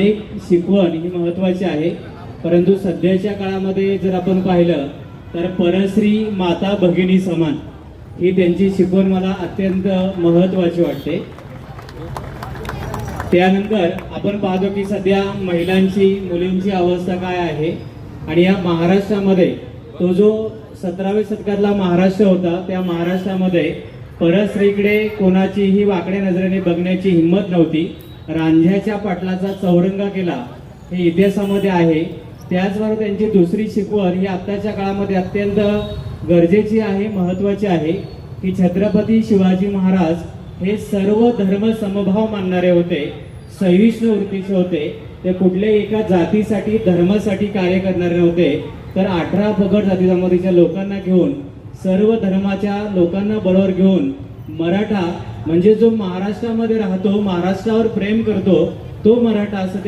एक शिकवण ही महत्त्वाची आहे, परंतु सध्याच्या काळामध्ये जर आपण पाहिलं तर परश्री माता भगिनी समान ही त्यांची शिकवण मला अत्यंत महत्त्वाची वाटते। त्यानंतर आपण पाहतो की सध्या महिलांची मुलींची अवस्था काय आहे आणि या महाराष्ट्रामध्ये तो जो 17व्या शतकातला महाराष्ट्र होता त्या महाराष्ट्रामध्ये परस्त्रीकडे कोणाचीही वाकड्या नजरेने बघण्याची हिंमत नव्हती। रांझ्याच्या पाटलाचा चौरंगा केला हे इतिहासामध्ये आहे। त्याचबरोबर त्यांची दुसरी शिकवण ही आत्ताच्या काळामध्ये अत्यंत गरजेची आहे, महत्त्वाची आहे की छत्रपती शिवाजी महाराज हे सर्व धर्म समभाव मानणारे होते, सहिष्णू वृत्तीचे होते। ते कुठल्याही एका जातीसाठी धर्मासाठी कार्य करणारे नव्हते, तर 18 पगड जाती जमातीच्या लोकांना घेऊन सर्व धर्माच्या लोकांना बरोबर घेऊन मराठा म्हणजे जो महाराष्ट्रामध्ये राहतो, महाराष्ट्रावर प्रेम करतो तो मराठा असं